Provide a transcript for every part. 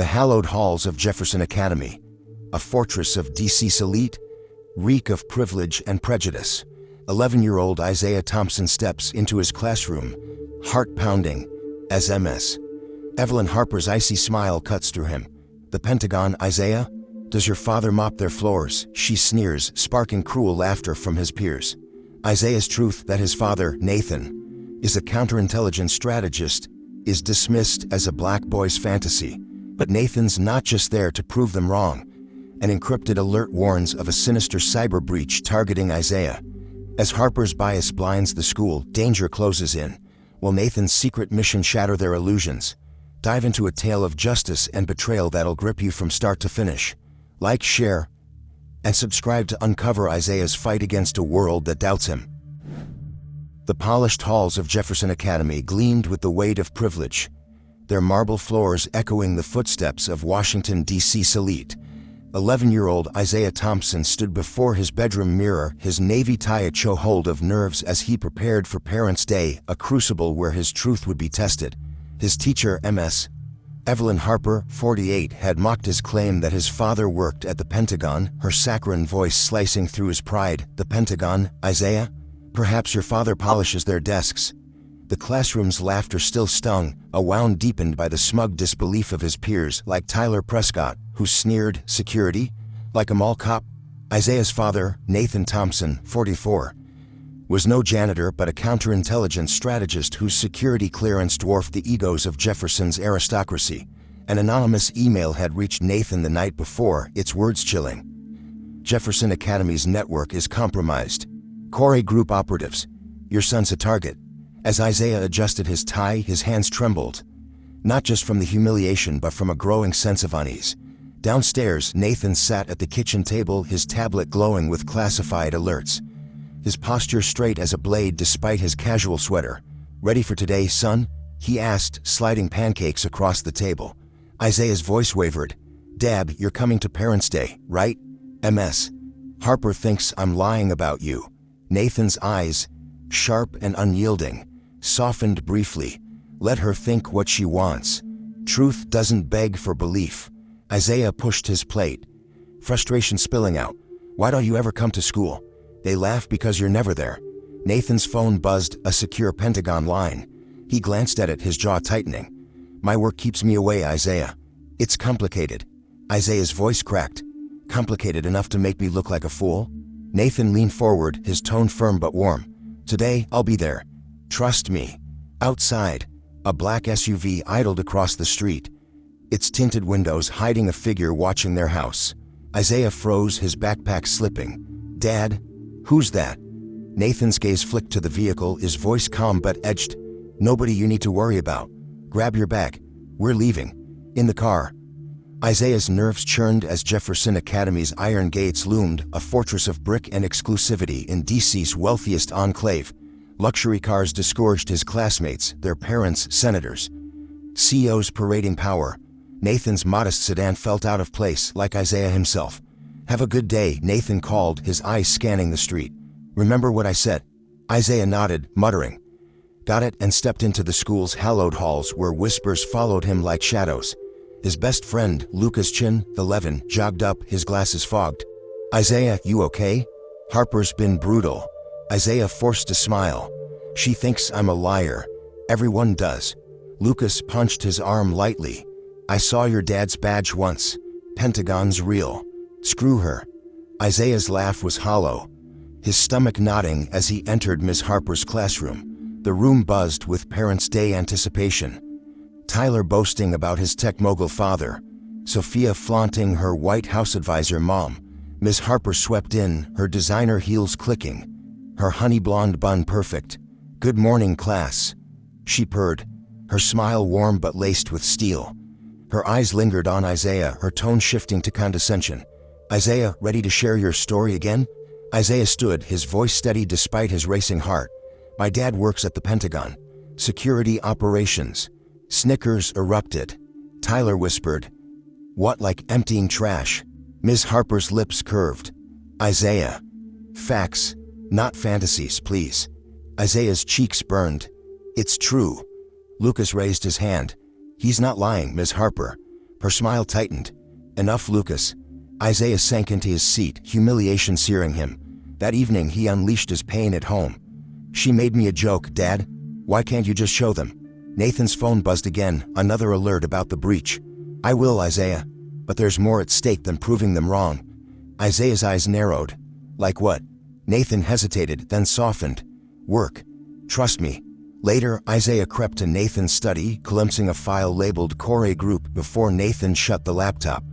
The hallowed halls of Jefferson Academy, a fortress of DC's elite, reek of privilege and prejudice. 11-year-old Isaiah Thompson steps into his classroom, heart pounding, as Ms. Evelyn Harper's icy smile cuts through him. The Pentagon, Isaiah? Does your father mop their floors? She sneers, sparking cruel laughter from his peers. Isaiah's truth that his father, Nathan, is a counterintelligence strategist is dismissed as a black boy's fantasy. But Nathan's not just there to prove them wrong. An encrypted alert warns of a sinister cyber breach targeting Isaiah. As Harper's bias blinds the school, danger closes in. Will Nathan's secret mission shatter their illusions? Dive into a tale of justice and betrayal that'll grip you from start to finish. Like, share, and subscribe to uncover Isaiah's fight against a world that doubts him. The polished halls of Jefferson Academy gleamed with the weight of privilege, their marble floors echoing the footsteps of Washington, D.C.'s elite. 11-year-old Isaiah Thompson stood before his bedroom mirror, his navy tie a chokehold of nerves as he prepared for Parents' Day, a crucible where his truth would be tested. His teacher, Ms. Evelyn Harper, 48, had mocked his claim that his father worked at the Pentagon, her saccharine voice slicing through his pride. The Pentagon, Isaiah? Perhaps your father polishes their desks. The classroom's laughter still stung, a wound deepened by the smug disbelief of his peers, like Tyler Prescott, who sneered, security? Like a mall cop? Isaiah's father, Nathan Thompson, 44, was no janitor but a counterintelligence strategist whose security clearance dwarfed the egos of Jefferson's aristocracy. An anonymous email had reached Nathan the night before, its words chilling. Jefferson Academy's network is compromised. Corey Group operatives. Your son's a target. As Isaiah adjusted his tie, his hands trembled. Not just from the humiliation but from a growing sense of unease. Downstairs, Nathan sat at the kitchen table, his tablet glowing with classified alerts. His posture straight as a blade despite his casual sweater. Ready for today, son? He asked, sliding pancakes across the table. Isaiah's voice wavered. Dad, you're coming to Parents' Day, right? Ms. Harper thinks I'm lying about you. Nathan's eyes, sharp and unyielding, softened briefly. Let her think what she wants. Truth doesn't beg for belief. Isaiah pushed his plate, frustration spilling out. Why don't you ever come to school? They laugh because you're never there. Nathan's phone buzzed, a secure Pentagon line. He glanced at it, his jaw tightening. My work keeps me away, Isaiah. It's complicated. Isaiah's voice cracked. Complicated enough to make me look like a fool? Nathan leaned forward, his tone firm but warm. Today, I'll be there. Trust me. Outside, a black SUV idled across the street, its tinted windows hiding a figure watching their house. Isaiah froze, his backpack slipping. Dad? Who's that? Nathan's gaze flicked to the vehicle, his voice calm but edged. Nobody you need to worry about. Grab your bag. We're leaving. In the car. Isaiah's nerves churned as Jefferson Academy's iron gates loomed, a fortress of brick and exclusivity in DC's wealthiest enclave. Luxury cars disgorged his classmates, their parents, senators. CEOs parading power. Nathan's modest sedan felt out of place, like Isaiah himself. Have a good day, Nathan called, his eyes scanning the street. Remember what I said? Isaiah nodded, muttering. Got it, and stepped into the school's hallowed halls where whispers followed him like shadows. His best friend, Lucas Chin, 11, jogged up, his glasses fogged. Isaiah, you okay? Harper's been brutal. Isaiah forced a smile. She thinks I'm a liar. Everyone does. Lucas punched his arm lightly. I saw your dad's badge once. Pentagon's real. Screw her. Isaiah's laugh was hollow, his stomach knotting as he entered Ms. Harper's classroom. The room buzzed with Parents' Day anticipation. Tyler boasting about his tech mogul father, Sophia flaunting her White House advisor mom. Ms. Harper swept in, her designer heels clicking, her honey blonde bun perfect. Good morning, class, she purred, her smile warm but laced with steel. Her eyes lingered on Isaiah, her tone shifting to condescension. Isaiah, ready to share your story again? Isaiah stood, his voice steady despite his racing heart. My dad works at the Pentagon. Security operations. Snickers erupted. Tyler whispered. What, like emptying trash? Ms. Harper's lips curved. Isaiah. Facts, not fantasies, please. Isaiah's cheeks burned. It's true. Lucas raised his hand. He's not lying, Ms. Harper. Her smile tightened. Enough, Lucas. Isaiah sank into his seat, humiliation searing him. That evening, he unleashed his pain at home. She made me a joke, Dad. Why can't you just show them? Nathan's phone buzzed again, another alert about the breach. I will, Isaiah. But there's more at stake than proving them wrong. Isaiah's eyes narrowed. Like what? Nathan hesitated, then softened. Work. Trust me. Later, Isaiah crept to Nathan's study, glimpsing a file labeled Core Group before Nathan shut the laptop.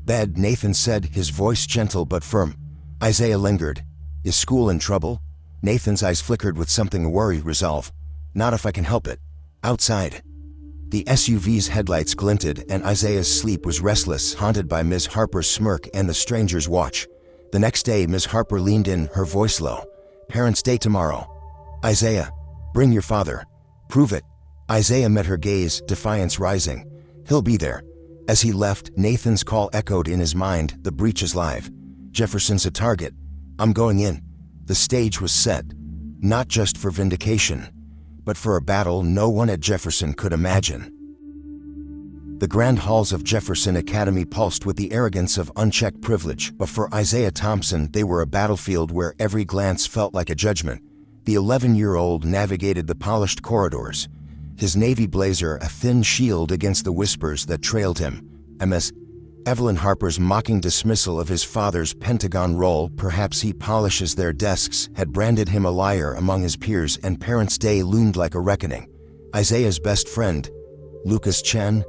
Bed, Nathan said, his voice gentle but firm. Isaiah lingered. Is school in trouble? Nathan's eyes flickered with something a worry resolve. Not if I can help it. Outside. The SUV's headlights glinted, and Isaiah's sleep was restless, haunted by Ms. Harper's smirk and the stranger's watch. The next day, Ms. Harper leaned in, her voice low. Parents' Day tomorrow. Isaiah, bring your father. Prove it. Isaiah met her gaze, defiance rising. He'll be there. As he left, Nathan's call echoed in his mind, the breach is live. Jefferson's a target. I'm going in. The stage was set. Not just for vindication, but for a battle no one at Jefferson could imagine. The grand halls of Jefferson Academy pulsed with the arrogance of unchecked privilege, but for Isaiah Thompson, they were a battlefield where every glance felt like a judgment. The 11-year-old navigated the polished corridors, his navy blazer a thin shield against the whispers that trailed him. Ms. Evelyn Harper's mocking dismissal of his father's Pentagon role, perhaps he polishes their desks, had branded him a liar among his peers, and Parents' Day loomed like a reckoning. Isaiah's best friend, Lucas Chen,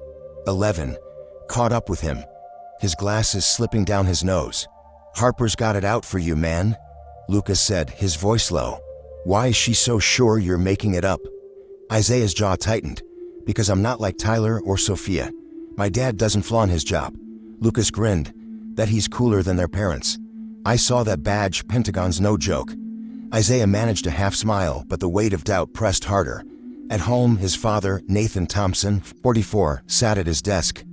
11, caught up with him, his glasses slipping down his nose. Harper's got it out for you, man, Lucas said, his voice low. Why is she so sure you're making it up? Isaiah's jaw tightened. Because I'm not like Tyler or Sophia. My dad doesn't flaunt his job. Lucas grinned. That he's cooler than their parents. I saw that badge, Pentagon's no joke. Isaiah managed a half smile, but the weight of doubt pressed harder. At home, his father, Nathan Thompson, 44, sat at his desk,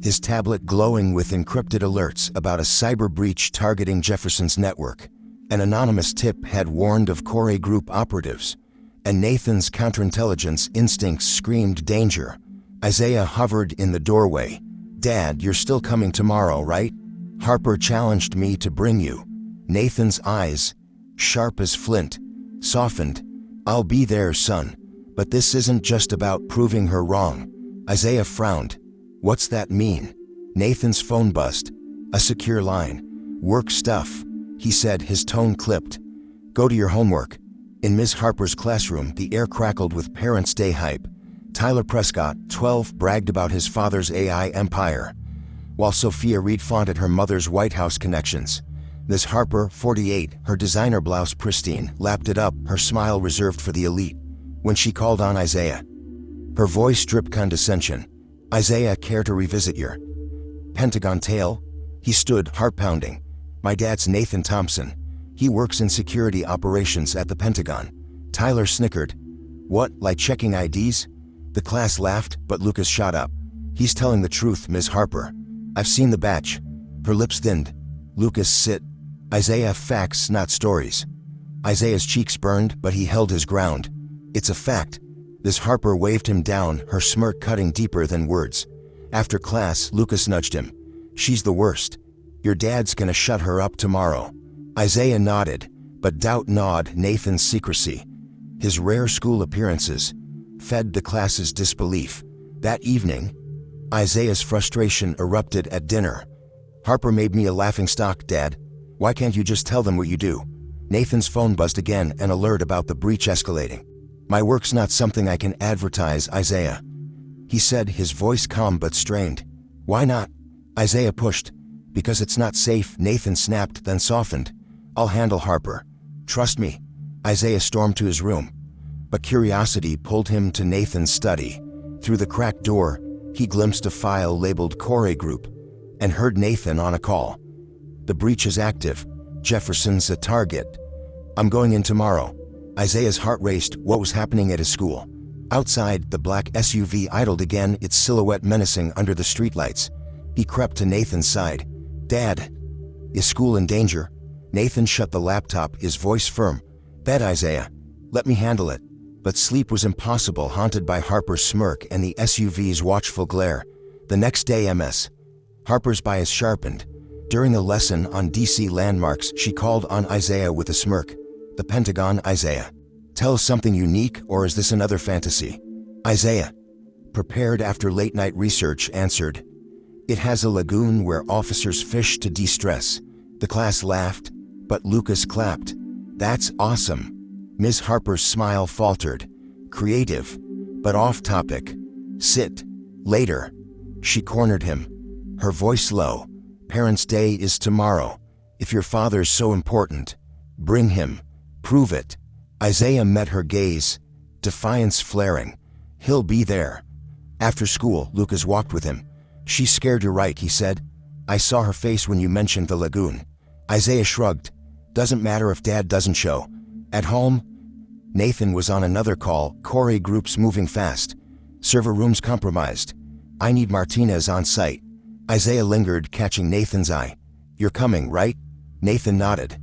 his tablet glowing with encrypted alerts about a cyber breach targeting Jefferson's network. An anonymous tip had warned of Core Group operatives, and Nathan's counterintelligence instincts screamed danger. Isaiah hovered in the doorway. Dad, you're still coming tomorrow, right? Harper challenged me to bring you. Nathan's eyes, sharp as flint, softened. I'll be there, son. But this isn't just about proving her wrong. Isaiah frowned. What's that mean? Nathan's phone buzzed. A secure line. Work stuff, he said, his tone clipped. Go to your homework. In Ms. Harper's classroom, the air crackled with Parents' Day hype. Tyler Prescott, 12, bragged about his father's AI empire, while Sophia Reed flaunted her mother's White House connections. Ms. Harper, 48, her designer blouse pristine, lapped it up, her smile reserved for the elite. When she called on Isaiah, her voice dripped condescension. Isaiah, care to revisit your Pentagon tale? He stood, heart-pounding. My dad's Nathan Thompson. He works in security operations at the Pentagon. Tyler snickered. What, like checking IDs? The class laughed, but Lucas shot up. He's telling the truth, Ms. Harper. I've seen the batch. Her lips thinned. Lucas, sit. Isaiah, facts, not stories. Isaiah's cheeks burned, but he held his ground. It's a fact. Ms. Harper waved him down, her smirk cutting deeper than words. After class, Lucas nudged him. She's the worst. Your dad's gonna shut her up tomorrow. Isaiah nodded, but doubt gnawed Nathan's secrecy. His rare school appearances fed the class's disbelief. That evening, Isaiah's frustration erupted at dinner. Harper made me a laughingstock, Dad. Why can't you just tell them what you do? Nathan's phone buzzed again, an alert about the breach escalating. My work's not something I can advertise, Isaiah, he said, his voice calm but strained. Why not? Isaiah pushed. Because it's not safe, Nathan snapped, then softened. I'll handle Harper. Trust me. Isaiah stormed to his room. But curiosity pulled him to Nathan's study. Through the cracked door, he glimpsed a file labeled Core Group and heard Nathan on a call. The breach is active. Jefferson's a target. I'm going in tomorrow. Isaiah's heart raced. What was happening at his school? Outside, the black SUV idled again, its silhouette menacing under the streetlights. He crept to Nathan's side. Dad, is school in danger? Nathan shut the laptop, his voice firm. Bet, Isaiah. Let me handle it. But sleep was impossible, haunted by Harper's smirk and the SUV's watchful glare. The next day, Ms. Harper's bias sharpened. During a lesson on DC landmarks, she called on Isaiah with a smirk. "The Pentagon, Isaiah. Tell us something unique, or is this another fantasy?" Isaiah, prepared after late-night research, answered, "It has a lagoon where officers fish to de-stress." The class laughed, but Lucas clapped. "That's awesome." Ms. Harper's smile faltered. "Creative, but off-topic. Sit. Later." She cornered him, her voice low. "Parents' Day is tomorrow. If your father's so important, bring him. Prove it." Isaiah met her gaze, defiance flaring. "He'll be there." After school, Lucas walked with him. "She's scared you're right," he said. "I saw her face when you mentioned the lagoon." Isaiah shrugged. "Doesn't matter if Dad doesn't show." At home, Nathan was on another call. Corey groups moving fast. Server rooms compromised. "I need Martinez on site." Isaiah lingered, catching Nathan's eye. "You're coming, right?" Nathan nodded,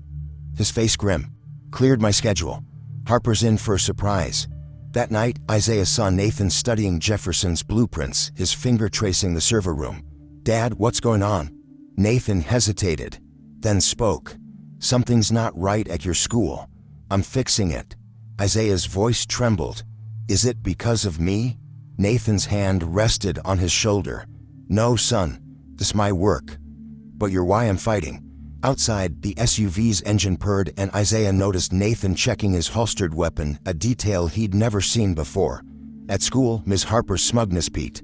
his face grim. "Cleared my schedule. Harper's in for a surprise." That night, Isaiah saw Nathan studying Jefferson's blueprints, his finger tracing the server room. "Dad, what's going on?" Nathan hesitated, then spoke. "Something's not right at your school. I'm fixing it." Isaiah's voice trembled. "Is it because of me?" Nathan's hand rested on his shoulder. "No, son. This is my work. But you're why I'm fighting." Outside, the SUV's engine purred, and Isaiah noticed Nathan checking his holstered weapon, a detail he'd never seen before. At school, Ms. Harper's smugness peaked.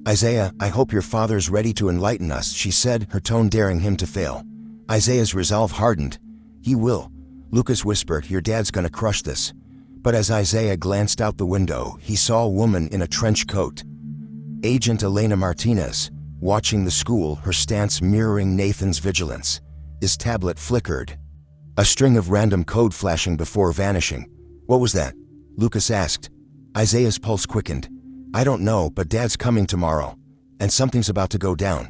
"Isaiah, I hope your father's ready to enlighten us," she said, her tone daring him to fail. Isaiah's resolve hardened. "He will." Lucas whispered, "Your dad's gonna crush this." But as Isaiah glanced out the window, he saw a woman in a trench coat. Agent Elena Martinez, watching the school, her stance mirroring Nathan's vigilance. His tablet flickered, a string of random code flashing before vanishing. "What was that?" Lucas asked. Isaiah's pulse quickened. "I don't know, but Dad's coming tomorrow, and something's about to go down."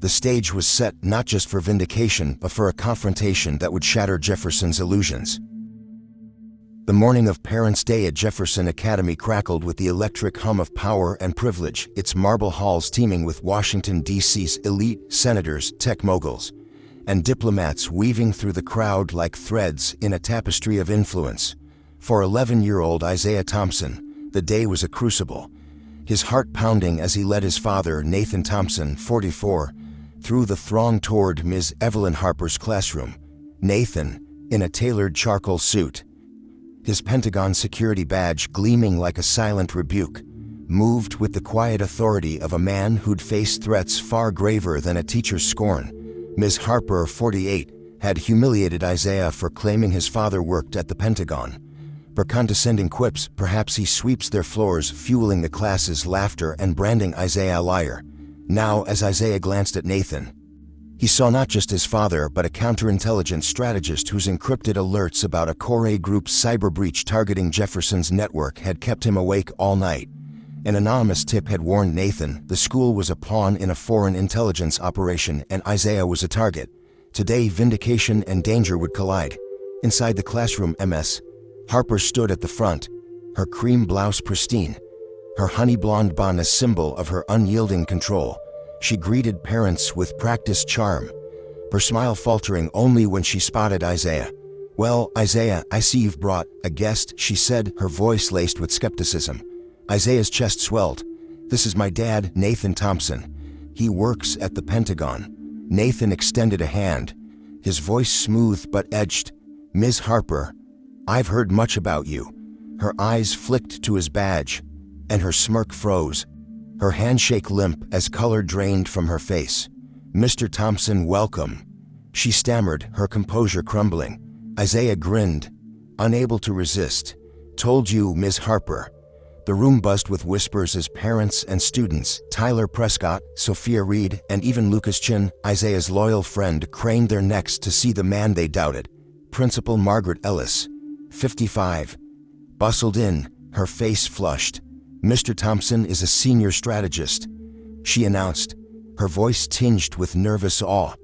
The stage was set not just for vindication, but for a confrontation that would shatter Jefferson's illusions. The morning of Parents' Day at Jefferson Academy crackled with the electric hum of power and privilege, its marble halls teeming with Washington, D.C.'s elite senators, tech moguls, and diplomats weaving through the crowd like threads in a tapestry of influence. For 11-year-old Isaiah Thompson, the day was a crucible, his heart pounding as he led his father, Nathan Thompson, 44, through the throng toward Ms. Evelyn Harper's classroom. Nathan, in a tailored charcoal suit, his Pentagon security badge gleaming like a silent rebuke, moved with the quiet authority of a man who'd faced threats far graver than a teacher's scorn. Ms. Harper, 48, had humiliated Isaiah for claiming his father worked at the Pentagon. Her condescending quips, "Perhaps he sweeps their floors," fueling the class's laughter and branding Isaiah a liar. Now, as Isaiah glanced at Nathan, he saw not just his father, but a counterintelligence strategist whose encrypted alerts about a Corey group's cyber breach targeting Jefferson's network had kept him awake all night. An anonymous tip had warned Nathan the school was a pawn in a foreign intelligence operation, and Isaiah was a target. Today, vindication and danger would collide. Inside the classroom, Ms. Harper stood at the front, her cream blouse pristine, her honey blonde bun a symbol of her unyielding control. She greeted parents with practiced charm, her smile faltering only when she spotted Isaiah. "Well, Isaiah, I see you've brought a guest," she said, her voice laced with skepticism. Isaiah's chest swelled. "This is my dad, Nathan Thompson. He works at the Pentagon." Nathan extended a hand, his voice smooth but edged. "Ms. Harper, I've heard much about you." Her eyes flicked to his badge, and her smirk froze, her handshake limp as color drained from her face. "Mr. Thompson, welcome," she stammered, her composure crumbling. Isaiah grinned, unable to resist. "Told you, Ms. Harper." The room buzzed with whispers as parents and students, Tyler Prescott, Sophia Reed, and even Lucas Chin, Isaiah's loyal friend, craned their necks to see the man they doubted. Principal Margaret Ellis, 55, bustled in, her face flushed. "Mr. Thompson is a senior strategist," she announced, her voice tinged with nervous awe.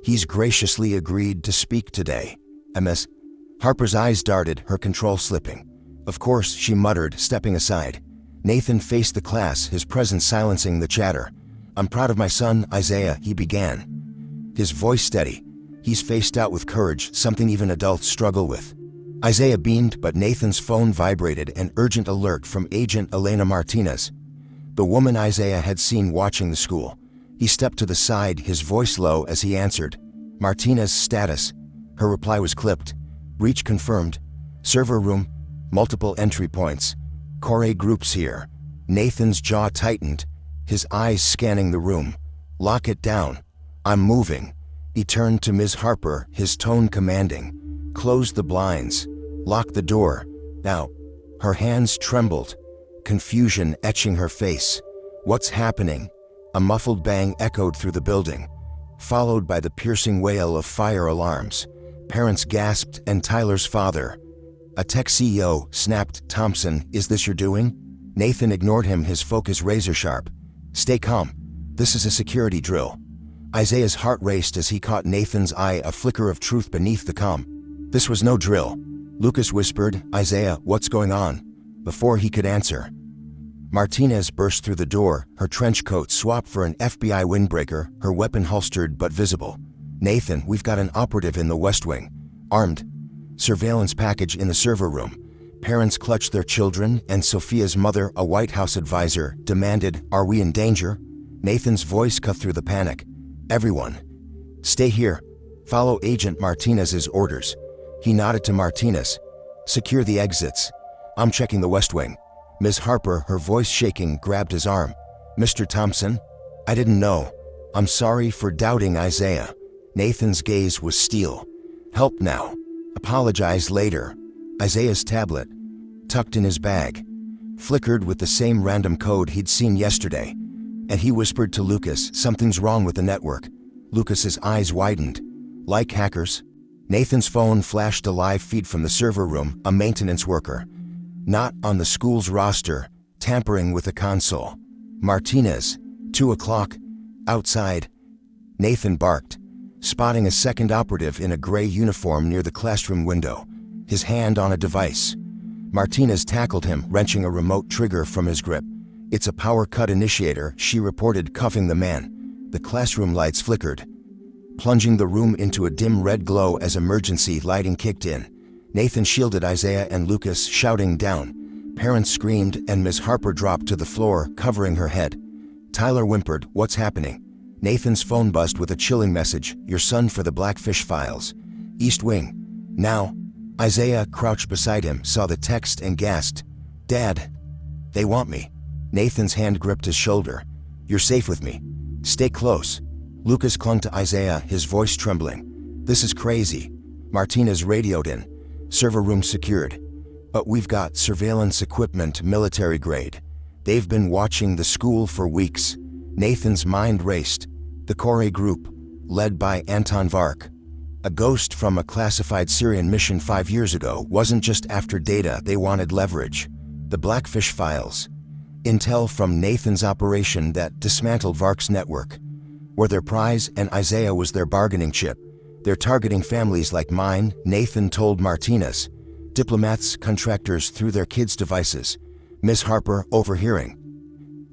"He's graciously agreed to speak today." Ms. Harper's eyes darted, her control slipping. "Of course," she muttered, stepping aside. Nathan faced the class, his presence silencing the chatter. "I'm proud of my son, Isaiah," he began, his voice steady. He's faced out with courage, something even adults struggle with. Isaiah beamed, but Nathan's phone vibrated, an urgent alert from Agent Elena Martinez, the woman Isaiah had seen watching the school. He stepped to the side, his voice low as he answered. "Martinez, status." Her reply was clipped. "Breach confirmed. Server room, multiple entry points. Core groups here." Nathan's jaw tightened, his eyes scanning the room. "Lock it down. I'm moving." He turned to Ms. Harper, his tone commanding. "Close the blinds. Lock the door. Now." Her hands trembled, confusion etching her face. "What's happening?" A muffled bang echoed through the building, followed by the piercing wail of fire alarms. Parents gasped, and Tyler's father, a tech CEO, snapped, "Thompson, is this your doing?" Nathan ignored him, his focus razor-sharp. "Stay calm. This is a security drill." Isaiah's heart raced as he caught Nathan's eye, a flicker of truth beneath the calm. "This was no drill." Lucas whispered, "Isaiah, what's going on?" Before he could answer, Martinez burst through the door, her trench coat swapped for an FBI windbreaker, her weapon holstered but visible. "Nathan, we've got an operative in the West Wing. Armed. Surveillance package in the server room." Parents clutched their children, and Sophia's mother, a White House advisor, demanded, "Are we in danger?" Nathan's voice cut through the panic. "Everyone, stay here. Follow Agent Martinez's orders." He nodded to Martinez. "Secure the exits. I'm checking the West Wing." Ms. Harper, her voice shaking, grabbed his arm. "Mr. Thompson, I didn't know. I'm sorry for doubting Isaiah." Nathan's gaze was steel. "Help now. Apologize later." Isaiah's tablet, tucked in his bag, flickered with the same random code he'd seen yesterday, and he whispered to Lucas, "Something's wrong with the network." Lucas's eyes widened. "Like hackers?" Nathan's phone flashed a live feed from the server room, a maintenance worker, not on the school's roster, tampering with a console. "Martinez, 2 o'clock, outside." Nathan barked, spotting a second operative in a gray uniform near the classroom window, his hand on a device. Martinez tackled him, wrenching a remote trigger from his grip. "It's a power cut initiator," she reported, cuffing the man. The classroom lights flickered, plunging the room into a dim red glow as emergency lighting kicked in. Nathan shielded Isaiah and Lucas, shouting down. Parents screamed, and Ms. Harper dropped to the floor, covering her head. Tyler whimpered, "What's happening?" Nathan's phone buzzed with a chilling message, "Your son for the Blackfish files. East Wing. Now." Isaiah, crouched beside him, saw the text and gasped, "Dad, they want me." Nathan's hand gripped his shoulder. "You're safe with me. Stay close." Lucas clung to Isaiah, his voice trembling. "This is crazy." Martinez radioed in. "Server room secured. But we've got surveillance equipment, military grade. They've been watching the school for weeks." Nathan's mind raced. The Core group, led by Anton Vark, a ghost from a classified Syrian mission 5 years ago, wasn't just after data, they wanted leverage. The Blackfish files, intel from Nathan's operation that dismantled Vark's network, were their prize, and Isaiah was their bargaining chip. "They're targeting families like mine," Nathan told Martinez. "Diplomats, contractors through their kids' devices." Ms. Harper, overhearing,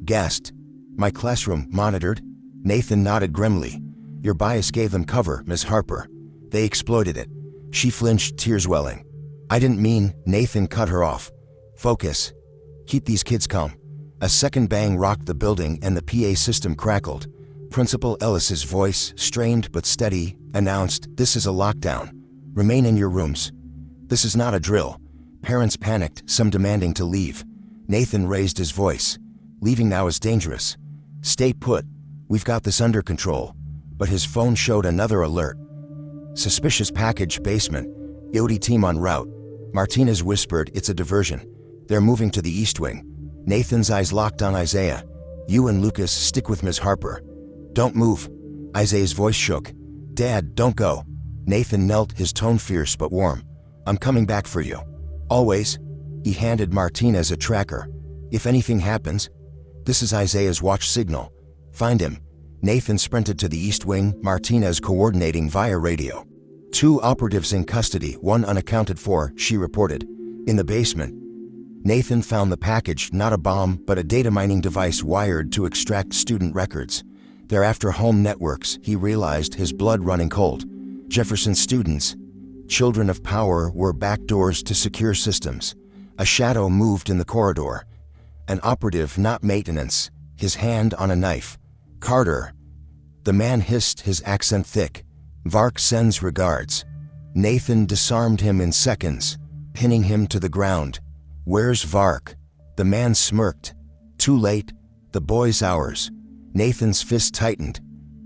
gasped, "My classroom monitored?" Nathan nodded grimly. "Your bias gave them cover, Ms. Harper. They exploited it." She flinched, tears welling. "I didn't mean," Nathan cut her off. "Focus. Keep these kids calm." A second bang rocked the building and the PA system crackled. Principal Ellis's voice, strained but steady, announced, "This is a lockdown. Remain in your rooms." "This is not a drill." Parents panicked, some demanding to leave. Nathan raised his voice. "Leaving now is dangerous. Stay put. We've got this under control." But his phone showed another alert. "Suspicious package, basement. EOD team en route." Martinez whispered, "It's a diversion. They're moving to the East Wing." Nathan's eyes locked on Isaiah. "You and Lucas stick with Ms. Harper. Don't move." Isaiah's voice shook. "Dad, don't go." Nathan knelt, his tone fierce but warm. "I'm coming back for you. Always." He handed Martinez a tracker. "If anything happens." "This is Isaiah's watch signal. Find him." Nathan sprinted to the East Wing, Martinez coordinating via radio. 2 operatives in custody, 1 unaccounted for, she reported. "In the basement." Nathan found the package, not a bomb, but a data mining device wired to extract student records. They're after home networks, he realized, his blood running cold. Jefferson students, children of power, were backdoors to secure systems. A shadow moved in the corridor. An operative, not maintenance, his hand on a knife. Carter. The man hissed, his accent thick. Vark sends regards. Nathan disarmed him in seconds, pinning him to the ground. Where's Vark? The man smirked. Too late, the boy's ours. Nathan's fist tightened,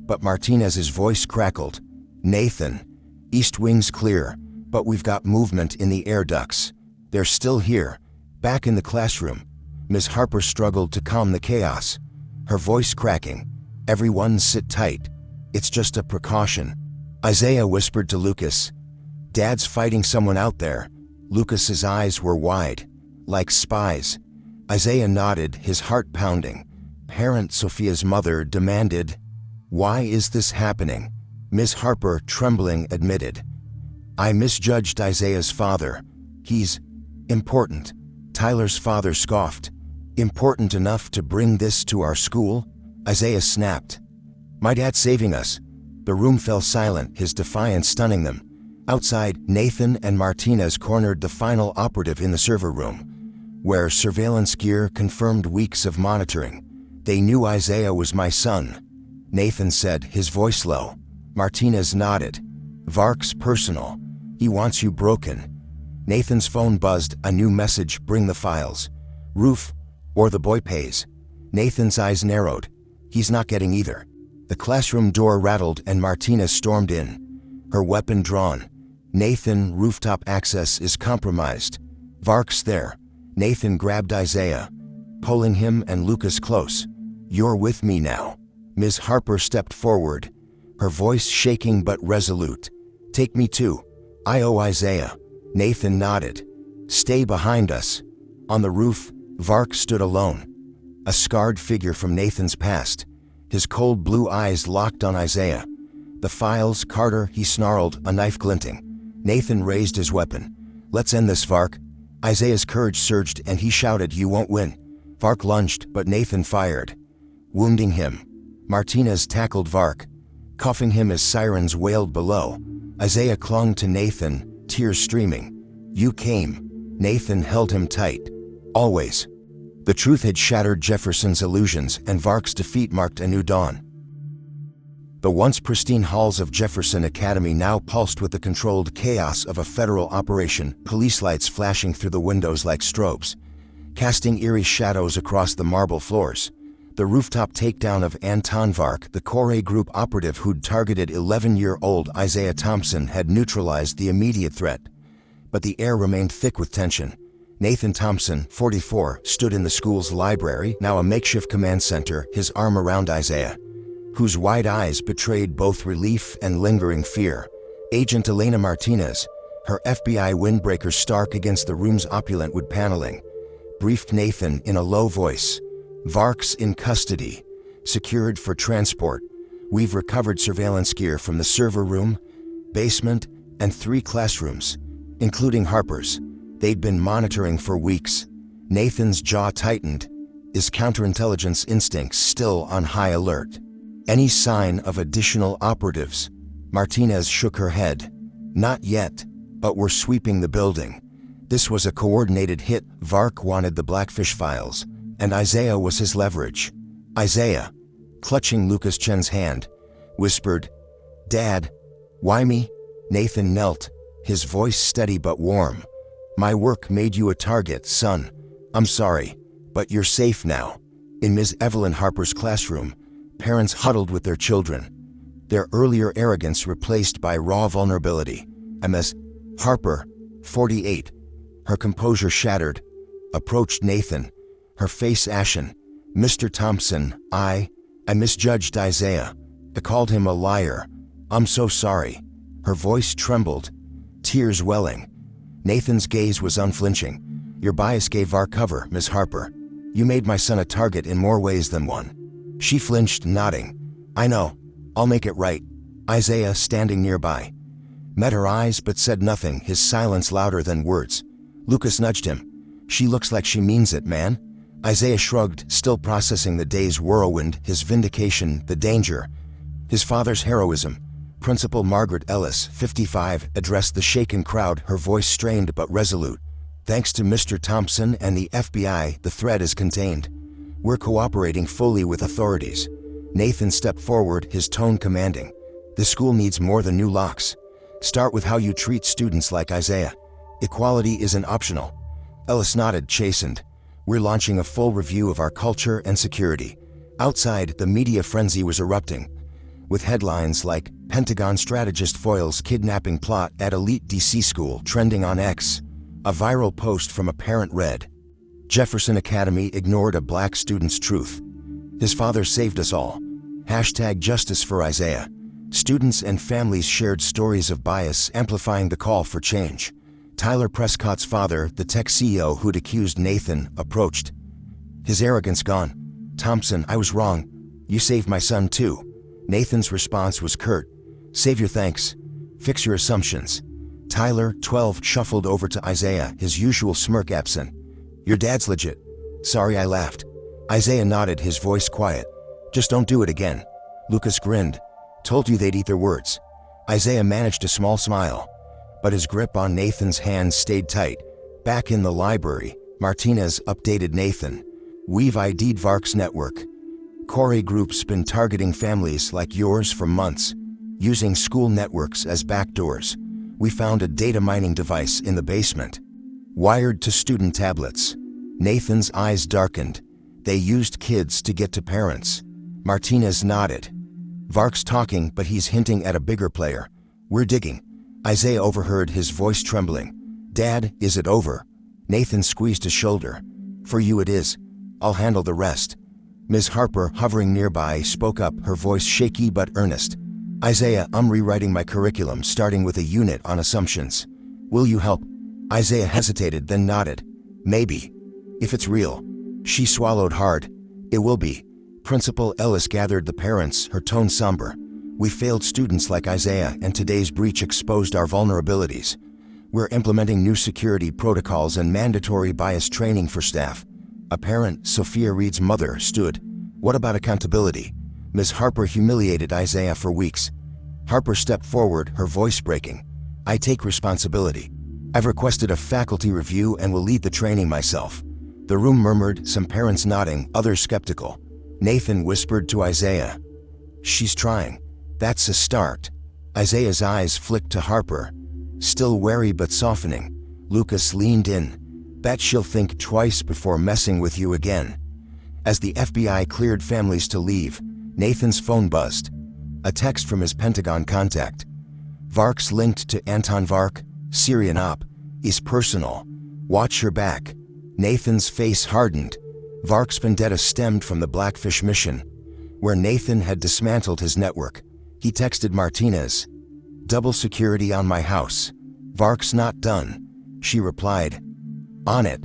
but Martinez's voice crackled. Nathan, East Wing's clear, but we've got movement in the air ducts. They're still here, back in the classroom. Ms. Harper struggled to calm the chaos, her voice cracking. Everyone sit tight. It's just a precaution. Isaiah whispered to Lucas. Dad's fighting someone out there. Lucas's eyes were wide, like spies. Isaiah nodded, his heart pounding. Parent Sophia's mother demanded, "Why is this happening?" Ms. Harper, trembling, admitted, "I misjudged Isaiah's father. He's important." Tyler's father scoffed. "Important enough to bring this to our school?" Isaiah snapped. "My dad's saving us." The room fell silent, his defiance stunning them. Outside, Nathan and Martinez cornered the final operative in the server room, where surveillance gear confirmed weeks of monitoring. "They knew Isaiah was my son," Nathan said, his voice low. Martinez nodded. "Vark's personal. He wants you broken." Nathan's phone buzzed, a new message, "Bring the files. Roof, or the boy pays." Nathan's eyes narrowed. He's not getting either. The classroom door rattled and Martinez stormed in, her weapon drawn. "Nathan, rooftop access is compromised. Vark's there." Nathan grabbed Isaiah, pulling him and Lucas close. "You're with me now." Ms. Harper stepped forward, her voice shaking but resolute. "Take me too. I owe Isaiah." Nathan nodded. "Stay behind us." On the roof, Vark stood alone, a scarred figure from Nathan's past, his cold blue eyes locked on Isaiah. "The files, Carter," he snarled, a knife glinting. Nathan raised his weapon. "Let's end this, Vark." Isaiah's courage surged and he shouted, "You won't win." Vark lunged, but Nathan fired, wounding him. Martinez tackled Vark, cuffing him as sirens wailed below. Isaiah clung to Nathan, tears streaming. "You came." Nathan held him tight. "Always." The truth had shattered Jefferson's illusions, and Vark's defeat marked a new dawn. The once pristine halls of Jefferson Academy now pulsed with the controlled chaos of a federal operation, police lights flashing through the windows like strobes, casting eerie shadows across the marble floors. The rooftop takedown of Anton Vark, the Corée Group operative who'd targeted 11-year-old Isaiah Thompson, had neutralized the immediate threat. But the air remained thick with tension. Nathan Thompson, 44, stood in the school's library, now a makeshift command center, his arm around Isaiah, whose wide eyes betrayed both relief and lingering fear. Agent Elena Martinez, her FBI windbreaker stark against the room's opulent wood paneling, briefed Nathan in a low voice. "Vark's in custody, secured for transport. We've recovered surveillance gear from the server room, basement, and 3 classrooms, including Harper's. They'd been monitoring for weeks." Nathan's jaw tightened, his counterintelligence instincts still on high alert. "Any sign of additional operatives?" Martinez shook her head. "Not yet, but we're sweeping the building." This was a coordinated hit. Vark wanted the Blackfish files, and Isaiah was his leverage. Isaiah, clutching Lucas Chen's hand, whispered, "Dad, why me?" Nathan knelt, his voice steady but warm. "My work made you a target, son. I'm sorry, but you're safe now." In Ms. Evelyn Harper's classroom, parents huddled with their children, their earlier arrogance replaced by raw vulnerability. Ms. Harper, 48, her composure shattered, approached Nathan, her face ashen. "Mr. Thompson, I misjudged Isaiah. I called him a liar. I'm so sorry." Her voice trembled, tears welling. Nathan's gaze was unflinching. "Your bias gave Vark cover, Miss Harper. You made my son a target in more ways than one." She flinched, nodding. "I know. I'll make it right." Isaiah, standing nearby, met her eyes but said nothing, his silence louder than words. Lucas nudged him. She looks like she means it, man. Isaiah shrugged, still processing the day's whirlwind, his vindication, the danger, his father's heroism. Principal Margaret Ellis, 55, addressed the shaken crowd, her voice strained but resolute. Thanks to Mr. Thompson and the FBI, the threat is contained. We're cooperating fully with authorities. Nathan stepped forward, his tone commanding. The school needs more than new locks. Start with how you treat students like Isaiah. Equality isn't optional. Ellis nodded, chastened. We're launching a full review of our culture and security. Outside, the media frenzy was erupting, with headlines like Pentagon strategist foils kidnapping plot at elite DC school trending on X. A viral post from a parent read, Jefferson Academy ignored a black student's truth. His father saved us all. #Justice for Isaiah. Students and families shared stories of bias, amplifying the call for change. Tyler Prescott's father, the tech CEO who'd accused Nathan, approached. His arrogance gone. Thompson, I was wrong. You saved my son too. Nathan's response was curt. Save your thanks. Fix your assumptions. Tyler, 12, shuffled over to Isaiah, his usual smirk absent. Your dad's legit. Sorry I laughed. Isaiah nodded, his voice quiet. Just don't do it again. Lucas grinned. Told you they'd eat their words. Isaiah managed a small smile, but his grip on Nathan's hand stayed tight. Back in the library, Martinez updated Nathan. We've ID'd Vark's network. Corey Group's been targeting families like yours for months, using school networks as backdoors. We found a data mining device in the basement, wired to student tablets. Nathan's eyes darkened. They used kids to get to parents. Martinez nodded. Vark's talking, but he's hinting at a bigger player. We're digging. Isaiah overheard his voice trembling. Dad, is it over? Nathan squeezed his shoulder. For you it is. I'll handle the rest. Ms. Harper, hovering nearby, spoke up, her voice shaky but earnest. Isaiah, I'm rewriting my curriculum, starting with a unit on assumptions. Will you help? Isaiah hesitated, then nodded. Maybe. If it's real. She swallowed hard. It will be. Principal Ellis gathered the parents, her tone somber. We failed students like Isaiah, and today's breach exposed our vulnerabilities. We're implementing new security protocols and mandatory bias training for staff. A parent, Sophia Reed's mother, stood. What about accountability? Ms. Harper humiliated Isaiah for weeks. Harper stepped forward, her voice breaking. I take responsibility. I've requested a faculty review and will lead the training myself. The room murmured, some parents nodding, others skeptical. Nathan whispered to Isaiah. She's trying. That's a start. Isaiah's eyes flicked to Harper, still wary but softening. Lucas leaned in. Bet she'll think twice before messing with you again. As the FBI cleared families to leave, Nathan's phone buzzed. A text from his Pentagon contact. Vark's linked to Anton Vark, Syrian op, is personal. Watch your back. Nathan's face hardened. Vark's vendetta stemmed from the Blackfish mission, where Nathan had dismantled his network. He texted Martinez. Double security on my house. Vark's not done. She replied. On it.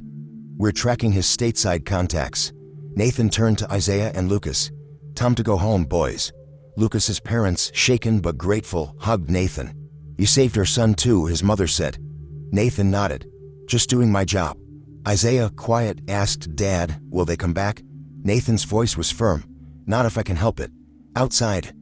We're tracking his stateside contacts. Nathan turned to Isaiah and Lucas. Time to go home, boys. Lucas's parents, shaken but grateful, hugged Nathan. You saved her son too, his mother said. Nathan nodded. Just doing my job. Isaiah, quiet, asked, Dad, will they come back? Nathan's voice was firm. Not if I can help it. Outside,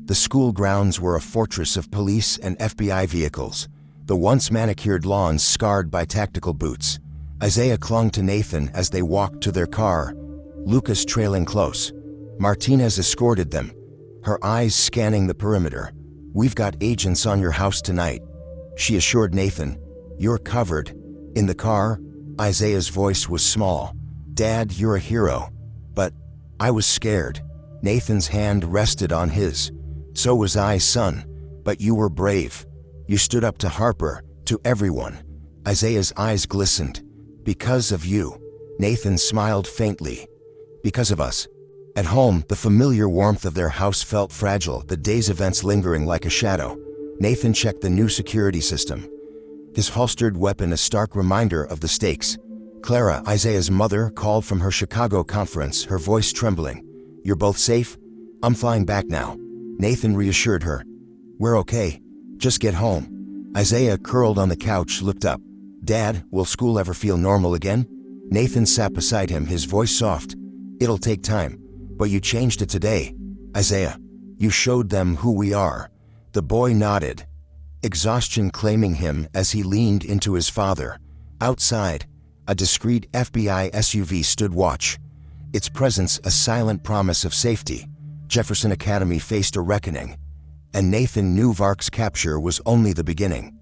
the school grounds were a fortress of police and FBI vehicles, the once manicured lawns scarred by tactical boots. Isaiah clung to Nathan as they walked to their car, Lucas trailing close. Martinez escorted them, her eyes scanning the perimeter. We've got agents on your house tonight, she assured Nathan. You're covered. In the car, Isaiah's voice was small. Dad, you're a hero. But I was scared. Nathan's hand rested on his. So was I, son. But you were brave. You stood up to Harper, to everyone. Isaiah's eyes glistened. Because of you. Nathan smiled faintly. Because of us. At home, the familiar warmth of their house felt fragile, the day's events lingering like a shadow. Nathan checked the new security system, his holstered weapon a stark reminder of the stakes. Clara, Isaiah's mother, called from her Chicago conference, her voice trembling. You're both safe? I'm flying back now. Nathan reassured her. We're okay. Just get home. Isaiah, curled on the couch, looked up. Dad, will school ever feel normal again? Nathan sat beside him, his voice soft. "It'll take time, but you changed it today, Isaiah. You showed them who we are." The boy nodded, exhaustion claiming him as he leaned into his father. Outside, a discreet FBI SUV stood watch, its presence a silent promise of safety. Jefferson Academy faced a reckoning, and Nathan knew Vark's capture was only the beginning.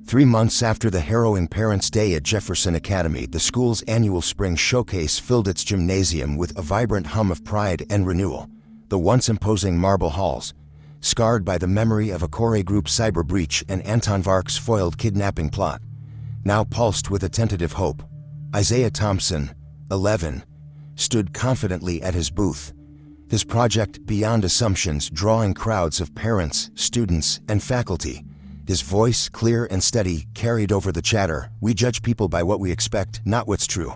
3 months after the harrowing Parents' Day at Jefferson Academy, the school's annual spring showcase filled its gymnasium with a vibrant hum of pride and renewal. The once imposing marble halls, scarred by the memory of a Corey Group cyber breach and Anton Vark's foiled kidnapping plot, now pulsed with a tentative hope. Isaiah Thompson, 11, stood confidently at his booth, his project beyond assumptions drawing crowds of parents, students, and faculty. His voice, clear and steady, carried over the chatter. "We judge people by what we expect, not what's true.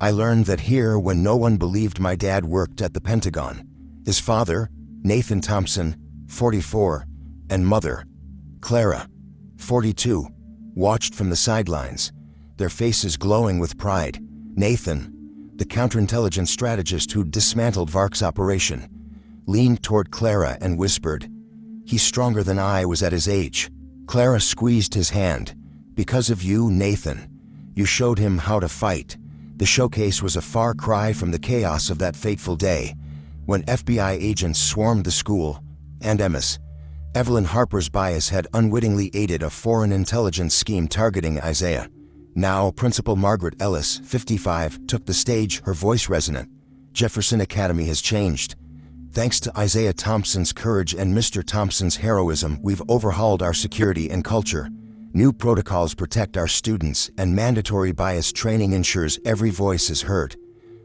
I learned that here when no one believed my dad worked at the Pentagon." His father, Nathan Thompson, 44, and mother, Clara, 42, watched from the sidelines, their faces glowing with pride. Nathan, the counterintelligence strategist who dismantled Vark's operation, leaned toward Clara and whispered, "He's stronger than I was at his age." Clara squeezed his hand. "Because of you, Nathan. You showed him how to fight." The showcase was a far cry from the chaos of that fateful day, when FBI agents swarmed the school, and Evelyn Harper's bias had unwittingly aided a foreign intelligence scheme targeting Isaiah. Now, Principal Margaret Ellis, 55, took the stage, her voice resonant. "Jefferson Academy has changed. Thanks to Isaiah Thompson's courage and Mr. Thompson's heroism, we've overhauled our security and culture. New protocols protect our students, and mandatory bias training ensures every voice is heard."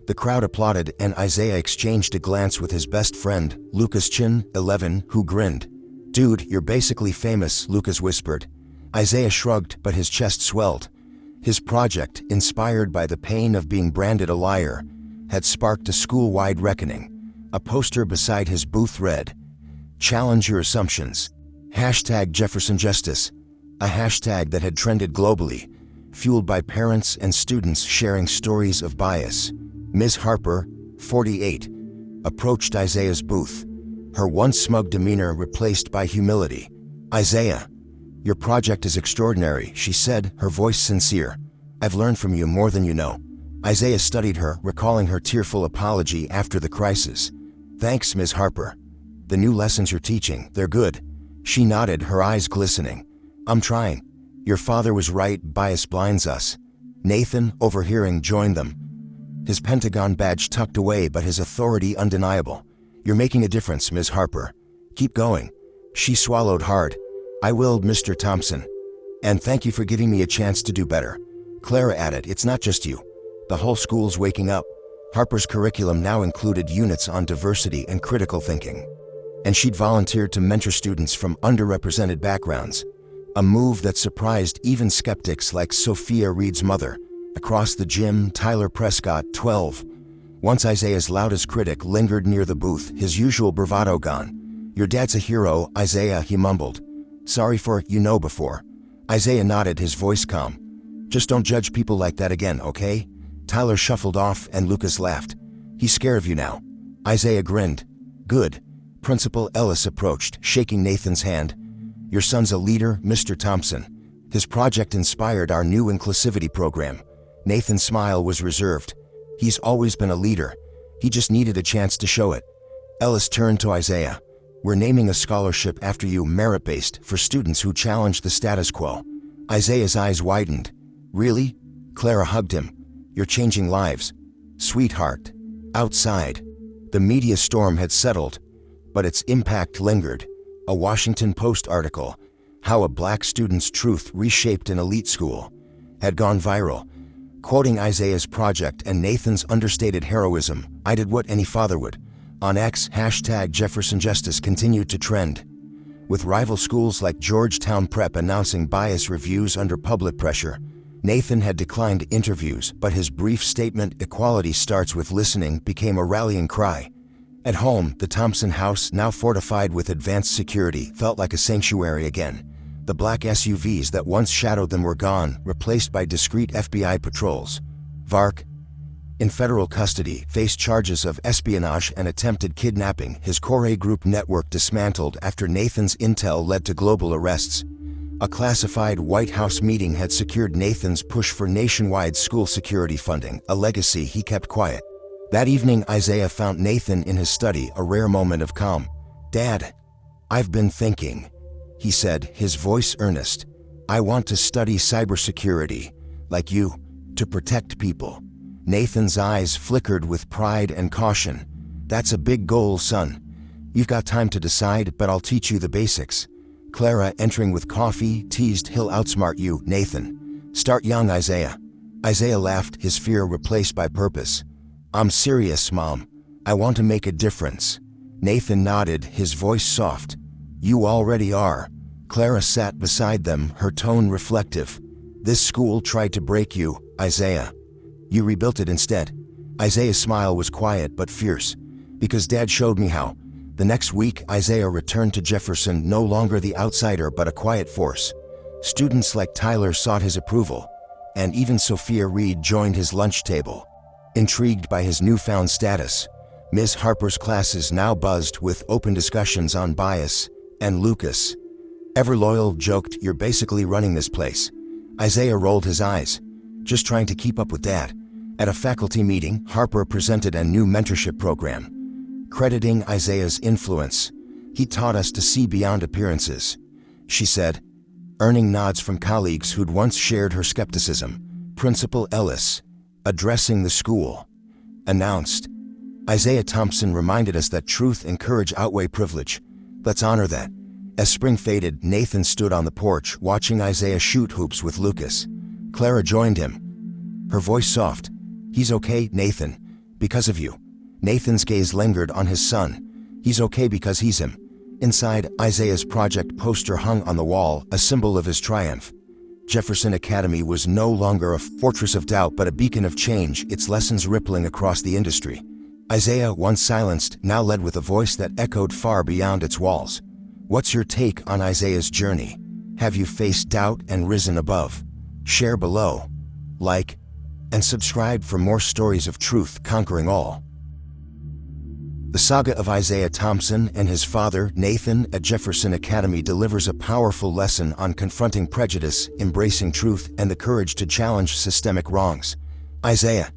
The crowd applauded, and Isaiah exchanged a glance with his best friend, Lucas Chin, 11, who grinned. "Dude, you're basically famous," Lucas whispered. Isaiah shrugged, but his chest swelled. His project, inspired by the pain of being branded a liar, had sparked a school-wide reckoning. A poster beside his booth read, "Challenge your assumptions. #JeffersonJustice," a hashtag that had trended globally, fueled by parents and students sharing stories of bias. Ms. Harper, 48, approached Isaiah's booth, her once smug demeanor replaced by humility. "Isaiah, your project is extraordinary," she said, her voice sincere. "I've learned from you more than you know." Isaiah studied her, recalling her tearful apology after the crisis. "Thanks, Ms. Harper. The new lessons you're teaching, they're good." She nodded, her eyes glistening. "I'm trying. Your father was right, bias blinds us." Nathan, overhearing, joined them, his Pentagon badge tucked away but his authority undeniable. "You're making a difference, Ms. Harper. Keep going." She swallowed hard. "I will, Mr. Thompson. And thank you for giving me a chance to do better." Clara added, "It's not just you. The whole school's waking up." Harper's curriculum now included units on diversity and critical thinking, and she'd volunteered to mentor students from underrepresented backgrounds, a move that surprised even skeptics like Sophia Reed's mother. Across the gym, Tyler Prescott, 12, once Isaiah's loudest critic, lingered near the booth, his usual bravado gone. "Your dad's a hero, Isaiah," he mumbled. "Sorry for, before." Isaiah nodded, his voice calm. "Just don't judge people like that again, okay?" Tyler shuffled off and Lucas laughed. "He's scared of you now." Isaiah grinned. "Good." Principal Ellis approached, shaking Nathan's hand. "Your son's a leader, Mr. Thompson. His project inspired our new inclusivity program." Nathan's smile was reserved. "He's always been a leader. He just needed a chance to show it." Ellis turned to Isaiah. "We're naming a scholarship after you, merit-based, for students who challenge the status quo." Isaiah's eyes widened. "Really?" Clara hugged him. "You're changing lives." "Sweetheart." Outside, the media storm had settled, but its impact lingered. A Washington Post article, "How a Black Student's Truth Reshaped an Elite School," had gone viral, quoting Isaiah's project and Nathan's understated heroism. "I did what any father would." On X, #JeffersonJustice continued to trend, with rival schools like Georgetown Prep announcing bias reviews under public pressure. Nathan had declined interviews, but his brief statement, "Equality starts with listening," became a rallying cry. At home, the Thompson house, now fortified with advanced security, felt like a sanctuary again. The black SUVs that once shadowed them were gone, replaced by discreet FBI patrols. Vark, in federal custody, faced charges of espionage and attempted kidnapping. His Core group network dismantled after Nathan's intel led to global arrests. A classified White House meeting had secured Nathan's push for nationwide school security funding, a legacy he kept quiet. That evening, Isaiah found Nathan in his study, a rare moment of calm. "Dad, I've been thinking," he said, his voice earnest. "I want to study cybersecurity, like you, to protect people." Nathan's eyes flickered with pride and caution. "That's a big goal, son. You've got time to decide, but I'll teach you the basics." Clara, entering with coffee, teased, "He'll outsmart you, Nathan. Start young, Isaiah." Isaiah laughed, his fear replaced by purpose. "I'm serious, Mom. I want to make a difference." Nathan nodded, his voice soft. "You already are." Clara sat beside them, her tone reflective. "This school tried to break you, Isaiah. You rebuilt it instead." Isaiah's smile was quiet but fierce. "Because Dad showed me how." The next week, Isaiah returned to Jefferson, no longer the outsider but a quiet force. Students like Tyler sought his approval, and even Sophia Reed joined his lunch table. Intrigued by his newfound status, Ms. Harper's classes now buzzed with open discussions on bias, and Lucas, ever loyal, joked, "You're basically running this place." Isaiah rolled his eyes. "Just trying to keep up with Dad." At a faculty meeting, Harper presented a new mentorship program. Crediting Isaiah's influence, "He taught us to see beyond appearances," she said, earning nods from colleagues who'd once shared her skepticism. Principal Ellis, addressing the school, announced, "Isaiah Thompson reminded us that truth and courage outweigh privilege. Let's honor that." As spring faded, Nathan stood on the porch, watching Isaiah shoot hoops with Lucas. Clara joined him, her voice soft. "He's okay, Nathan, because of you." Nathan's gaze lingered on his son. "He's okay because he's him." Inside, Isaiah's project poster hung on the wall, a symbol of his triumph. Jefferson Academy was no longer a fortress of doubt but a beacon of change, its lessons rippling across the industry. Isaiah, once silenced, now led with a voice that echoed far beyond its walls. What's your take on Isaiah's journey? Have you faced doubt and risen above? Share below, like, and subscribe for more stories of truth conquering all. The saga of Isaiah Thompson and his father, Nathan, at Jefferson Academy delivers a powerful lesson on confronting prejudice, embracing truth, and the courage to challenge systemic wrongs. Isaiah,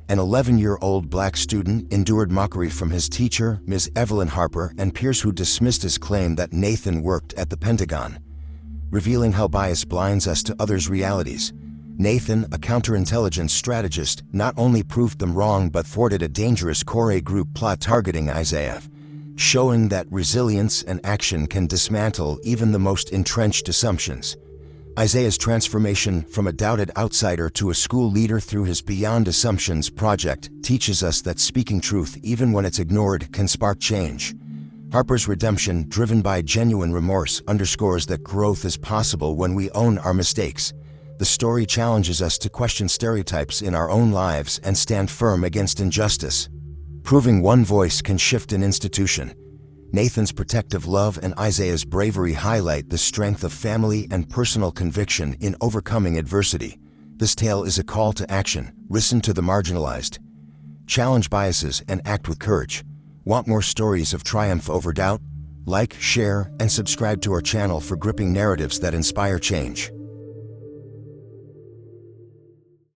an 11-year-old black student, endured mockery from his teacher, Ms. Evelyn Harper, and peers who dismissed his claim that Nathan worked at the Pentagon, revealing how bias blinds us to others' realities. Nathan, a counterintelligence strategist, not only proved them wrong but thwarted a dangerous Core group plot targeting Isaiah, showing that resilience and action can dismantle even the most entrenched assumptions. Isaiah's transformation from a doubted outsider to a school leader through his Beyond Assumptions project teaches us that speaking truth, even when it's ignored, can spark change. Harper's redemption, driven by genuine remorse, underscores that growth is possible when we own our mistakes. The story challenges us to question stereotypes in our own lives and stand firm against injustice, proving one voice can shift an institution. Nathan's protective love and Isaiah's bravery highlight the strength of family and personal conviction in overcoming adversity. This tale is a call to action. Listen to the marginalized, challenge biases, and act with courage. Want more stories of triumph over doubt? Like, share, and subscribe to our channel for gripping narratives that inspire change.